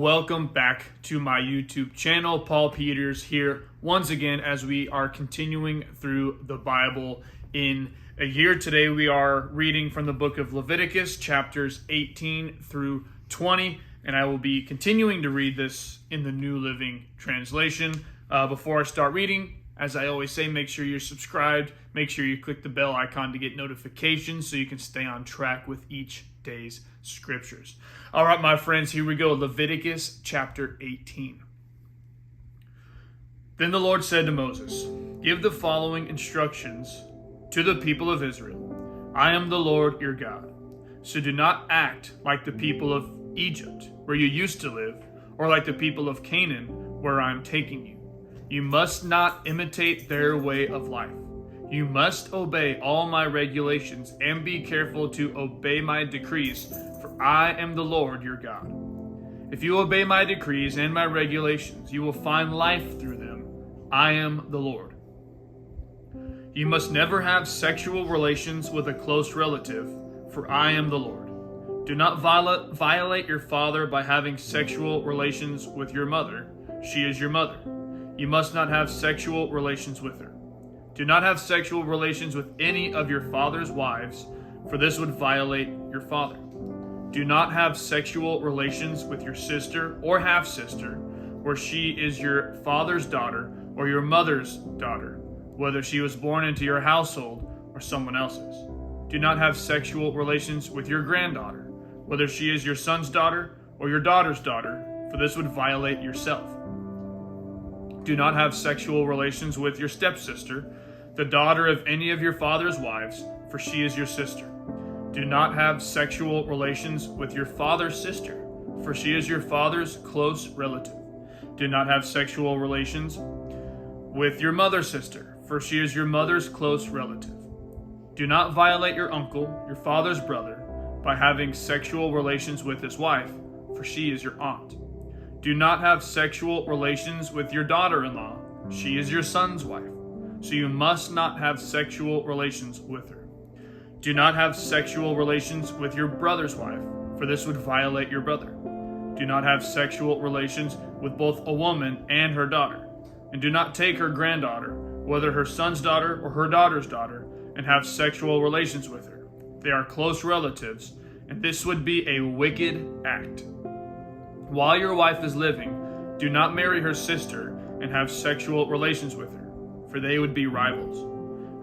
welcome back to my YouTube channel. Paul Peters here once again as we are continuing through the Bible in a year. Today we are reading from the book of Leviticus, chapters 18 through 20, and I will be continuing to read this in the New Living Translation. Before I start reading, as I always say, make sure you're subscribed. Make sure you click the bell icon to get notifications so you can stay on track with each day's scriptures. All right, my friends, here we go. Leviticus chapter 18. Then the Lord said to Moses, "Give the following instructions to the people of Israel. I am the Lord your God. So do not act like the people of Egypt, where you used to live, or like the people of Canaan, where I am taking you. You must not imitate their way of life. You must obey all my regulations and be careful to obey my decrees, for I am the Lord your God. If you obey my decrees and my regulations, you will find life through them. I am the Lord. You must never have sexual relations with a close relative, for I am the Lord. Do not violate your father by having sexual relations with your mother. She is your mother. You must not have sexual relations with her. Do not have sexual relations with any of your father's wives, for this would violate your father. Do not have sexual relations with your sister or half-sister, where she is your father's daughter or your mother's daughter, whether she was born into your household or someone else's. Do not have sexual relations with your granddaughter, whether she is your son's daughter or your daughter's daughter, for this would violate yourself. Do not have sexual relations with your stepsister, the daughter of any of your father's wives, for she is your sister. Do not have sexual relations with your father's sister, for she is your father's close relative. Do not have sexual relations with your mother's sister, for she is your mother's close relative. Do not violate your uncle, your father's brother, by having sexual relations with his wife, for she is your aunt. Do not have sexual relations with your daughter-in-law. She is your son's wife, so you must not have sexual relations with her. Do not have sexual relations with your brother's wife, for this would violate your brother. Do not have sexual relations with both a woman and her daughter. And do not take her granddaughter, whether her son's daughter or her daughter's daughter, and have sexual relations with her. They are close relatives, and this would be a wicked act. While your wife is living, do not marry her sister and have sexual relations with her, for they would be rivals.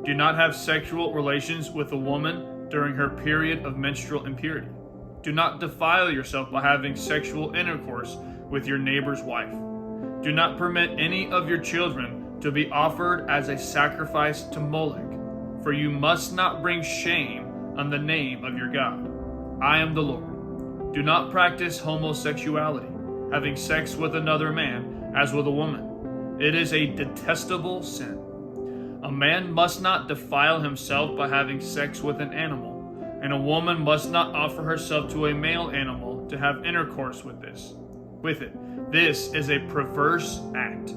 Do not have sexual relations with a woman during her period of menstrual impurity. Do not defile yourself by having sexual intercourse with your neighbor's wife. Do not permit any of your children to be offered as a sacrifice to Molech, for you must not bring shame on the name of your God. I am the Lord. Do not practice homosexuality, having sex with another man as with a woman. It is a detestable sin. A man must not defile himself by having sex with an animal, and a woman must not offer herself to a male animal to have intercourse with it. This is a perverse act.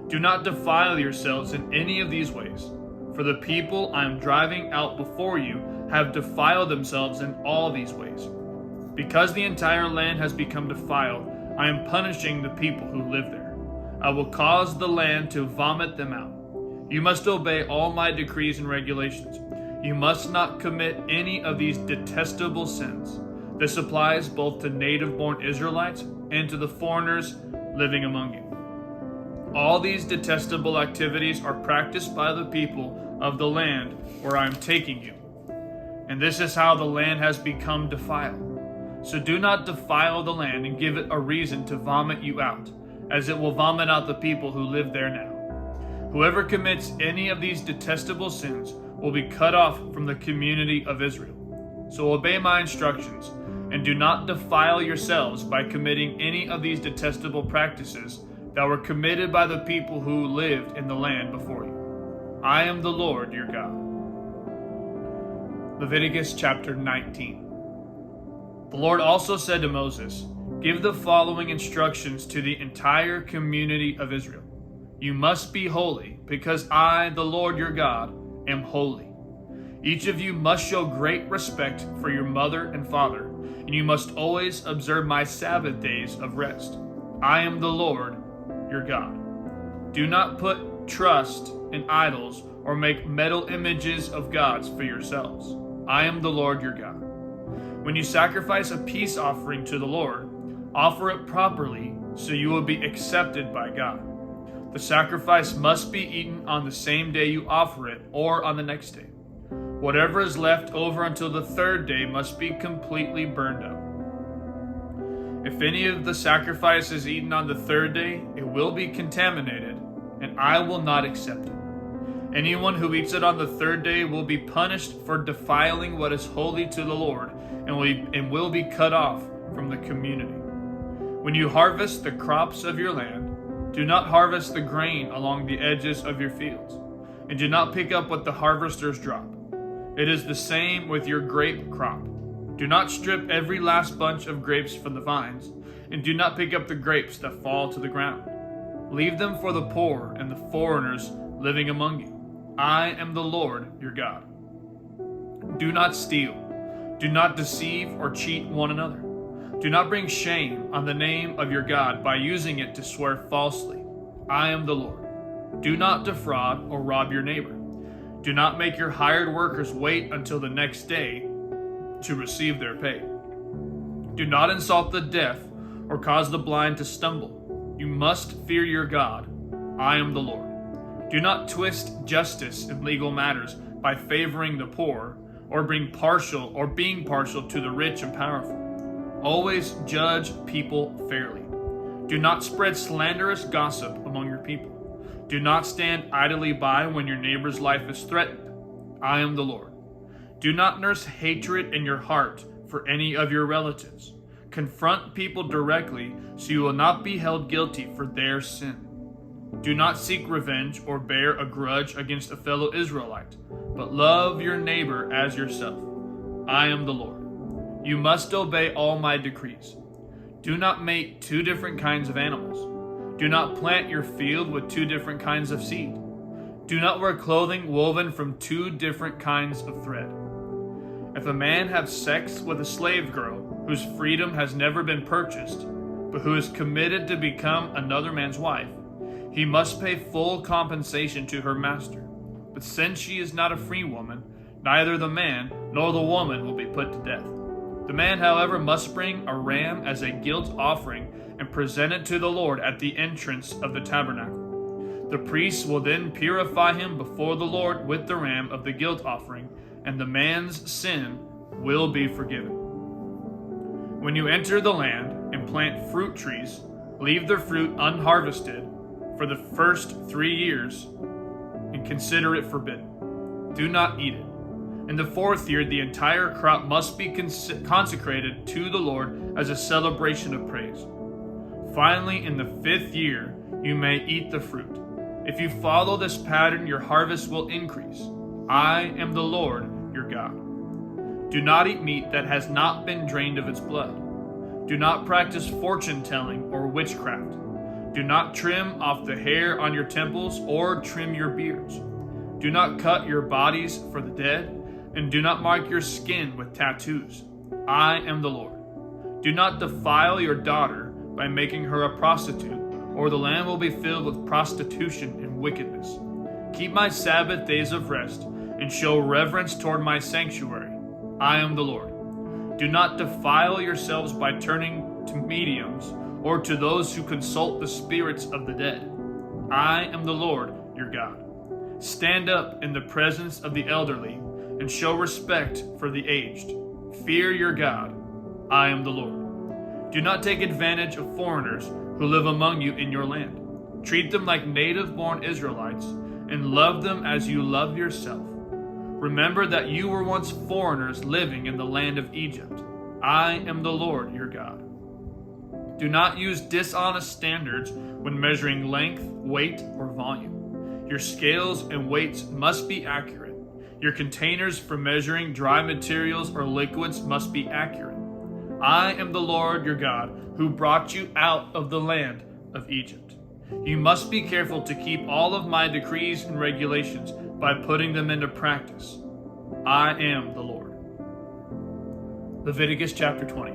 Do not defile yourselves in any of these ways, for the people I am driving out before you have defiled themselves in all these ways. Because the entire land has become defiled, I am punishing the people who live there. I will cause the land to vomit them out. You must obey all my decrees and regulations. You must not commit any of these detestable sins. This applies both to native-born Israelites and to the foreigners living among you. All these detestable activities are practiced by the people of the land where I am taking you. And this is how the land has become defiled. So do not defile the land and give it a reason to vomit you out, as it will vomit out the people who live there now. Whoever commits any of these detestable sins will be cut off from the community of Israel. So obey my instructions, and do not defile yourselves by committing any of these detestable practices that were committed by the people who lived in the land before you. I am the Lord your God." Leviticus chapter 19. The Lord also said to Moses, "Give the following instructions to the entire community of Israel. You must be holy, because I, the Lord your God, am holy. Each of you must show great respect for your mother and father, and you must always observe my Sabbath days of rest. I am the Lord, your God. Do not put trust in idols or make metal images of gods for yourselves. I am the Lord, your God. When you sacrifice a peace offering to the Lord, offer it properly so you will be accepted by God. The sacrifice must be eaten on the same day you offer it or on the next day. Whatever is left over until the third day must be completely burned up. If any of the sacrifice is eaten on the third day, it will be contaminated, and I will not accept it. Anyone who eats it on the third day will be punished for defiling what is holy to the Lord and will be cut off from the community. When you harvest the crops of your land, do not harvest the grain along the edges of your fields, and do not pick up what the harvesters drop. It is the same with your grape crop. Do not strip every last bunch of grapes from the vines, and do not pick up the grapes that fall to the ground. Leave them for the poor and the foreigners living among you. I am the Lord your God. Do not steal. Do not deceive or cheat one another. Do not bring shame on the name of your God by using it to swear falsely. I am the Lord. Do not defraud or rob your neighbor. Do not make your hired workers wait until the next day to receive their pay. Do not insult the deaf or cause the blind to stumble. You must fear your God. I am the Lord. Do not twist justice in legal matters by favoring the poor or being partial to the rich and powerful. Always judge people fairly. Do not spread slanderous gossip among your people. Do not stand idly by when your neighbor's life is threatened. I am the Lord. Do not nurse hatred in your heart for any of your relatives. Confront people directly so you will not be held guilty for their sin. Do not seek revenge or bear a grudge against a fellow Israelite, but love your neighbor as yourself. I am the Lord. You must obey all my decrees. Do not mate 2 different kinds of animals. Do not plant your field with 2 different kinds of seed. Do not wear clothing woven from 2 different kinds of thread. If a man have sex with a slave girl whose freedom has never been purchased, but who is committed to become another man's wife, he must pay full compensation to her master. But since she is not a free woman, neither the man nor the woman will be put to death. The man, however, must bring a ram as a guilt offering and present it to the Lord at the entrance of the tabernacle. The priest will then purify him before the Lord with the ram of the guilt offering, and the man's sin will be forgiven. When you enter the land and plant fruit trees, leave their fruit unharvested for the first 3 years and consider it forbidden. Do not eat it. In the 4th year, the entire crop must be consecrated to the Lord as a celebration of praise. Finally, in the 5th year, you may eat the fruit. If you follow this pattern, your harvest will increase. I am the Lord your God. Do not eat meat that has not been drained of its blood. Do not practice fortune-telling or witchcraft. Do not trim off the hair on your temples or trim your beards. Do not cut your bodies for the dead, and do not mark your skin with tattoos. I am the Lord. Do not defile your daughter by making her a prostitute, or the land will be filled with prostitution and wickedness. Keep my Sabbath days of rest, and show reverence toward my sanctuary. I am the Lord. Do not defile yourselves by turning to mediums, or to those who consult the spirits of the dead. I am the Lord your God. Stand up in the presence of the elderly, and show respect for the aged. Fear your God. I am the Lord. Do not take advantage of foreigners who live among you in your land. Treat them like native-born Israelites, and love them as you love yourself. Remember that you were once foreigners living in the land of Egypt. I am the Lord your God. Do not use dishonest standards when measuring length, weight, or volume. Your scales and weights must be accurate. Your containers for measuring dry materials or liquids must be accurate. I am the Lord your God, who brought you out of the land of Egypt. You must be careful to keep all of my decrees and regulations by putting them into practice. I am the Lord. Leviticus chapter 20.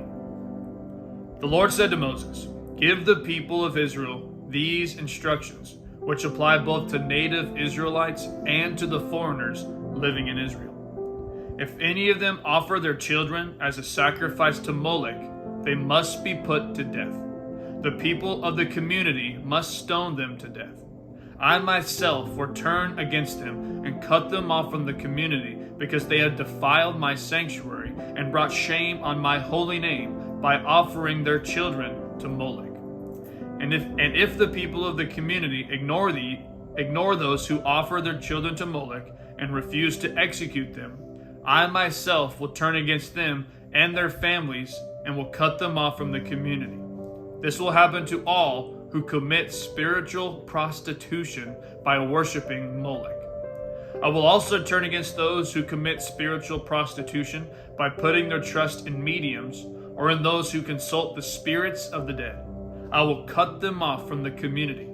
The Lord said to Moses, "Give the people of Israel these instructions, which apply both to native Israelites and to the foreigners living in Israel. If any of them offer their children as a sacrifice to Molech, they must be put to death. The people of the community must stone them to death. I myself will turn against them and cut them off from the community, because they have defiled my sanctuary and brought shame on my holy name by offering their children to Molech. And if the people of the community ignore those who offer their children to Molech and refuse to execute them, I myself will turn against them and their families and will cut them off from the community. This will happen to all who commit spiritual prostitution by worshiping Molech. I will also turn against those who commit spiritual prostitution by putting their trust in mediums or in those who consult the spirits of the dead. I will cut them off from the community.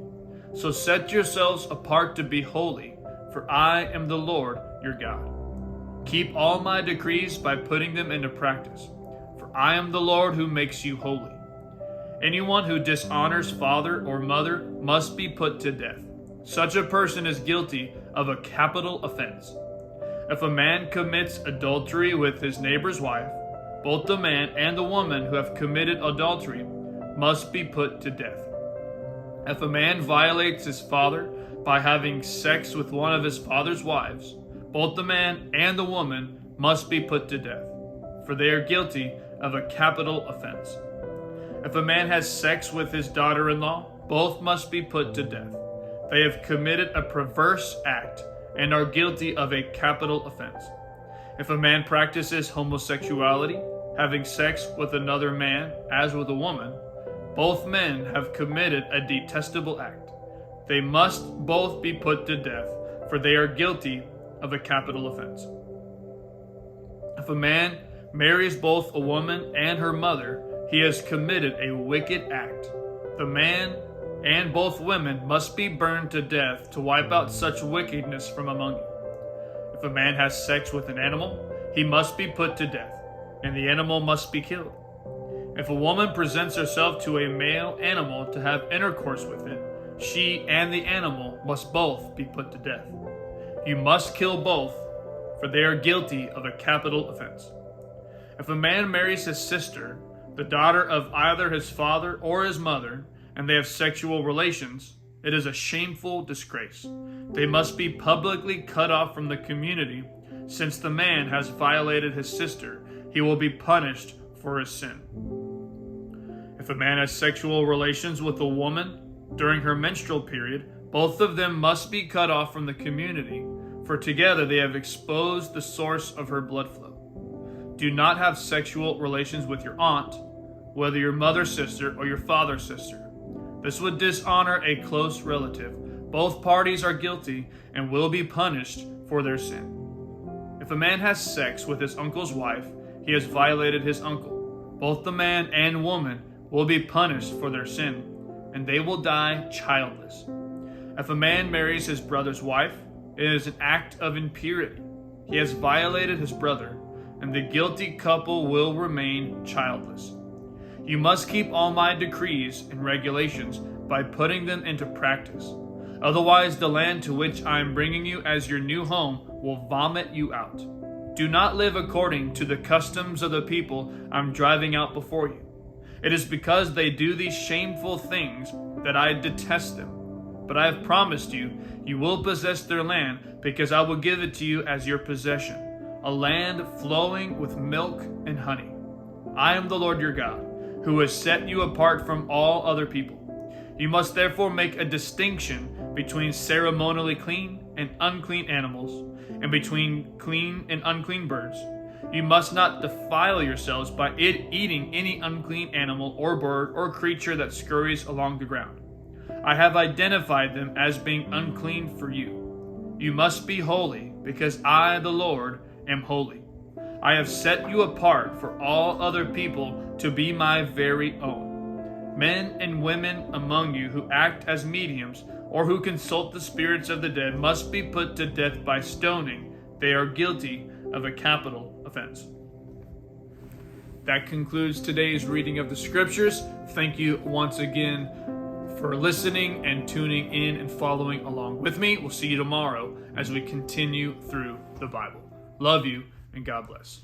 So set yourselves apart to be holy, for I am the Lord your God. Keep all my decrees by putting them into practice, for I am the Lord who makes you holy. Anyone who dishonors father or mother must be put to death. Such a person is guilty of a capital offense. If a man commits adultery with his neighbor's wife, both the man and the woman who have committed adultery must be put to death. If a man violates his father by having sex with one of his father's wives, both the man and the woman must be put to death, for they are guilty of a capital offense. If a man has sex with his daughter-in-law, both must be put to death. They have committed a perverse act and are guilty of a capital offense. If a man practices homosexuality, having sex with another man as with a woman, both men have committed a detestable act. They must both be put to death, for they are guilty of a capital offense. If a man marries both a woman and her mother, he has committed a wicked act. The man and both women must be burned to death to wipe out such wickedness from among you. If a man has sex with an animal, he must be put to death, and the animal must be killed. If a woman presents herself to a male animal to have intercourse with it, she and the animal must both be put to death. You must kill both, for they are guilty of a capital offense. If a man marries his sister, the daughter of either his father or his mother, and they have sexual relations, it is a shameful disgrace. They must be publicly cut off from the community. Since the man has violated his sister, he will be punished for his sin. If a man has sexual relations with a woman during her menstrual period, both of them must be cut off from the community, for together they have exposed the source of her blood flow. Do not have sexual relations with your aunt, whether your mother's sister or your father's sister. This would dishonor a close relative. Both parties are guilty and will be punished for their sin. If a man has sex with his uncle's wife, he has violated his uncle. Both the man and woman will be punished for their sin, and they will die childless. If a man marries his brother's wife, it is an act of impurity. He has violated his brother, and the guilty couple will remain childless. You must keep all my decrees and regulations by putting them into practice. Otherwise, the land to which I am bringing you as your new home will vomit you out. Do not live according to the customs of the people I'm driving out before you. It is because they do these shameful things that I detest them. But I have promised you, you will possess their land, because I will give it to you as your possession, a land flowing with milk and honey. I am the Lord your God, who has set you apart from all other people. You must therefore make a distinction between ceremonially clean and unclean animals, and between clean and unclean birds. You must not defile yourselves by eating any unclean animal or bird or creature that scurries along the ground. I have identified them as being unclean for you. You must be holy, because I, the Lord, am holy. I have set you apart for all other people to be my very own. Men and women among you who act as mediums or who consult the spirits of the dead must be put to death by stoning. They are guilty of a capital offense. That concludes today's reading of the scriptures. Thank you once again for listening and tuning in and following along with me. We'll see you tomorrow as we continue through the Bible. Love you, and God bless.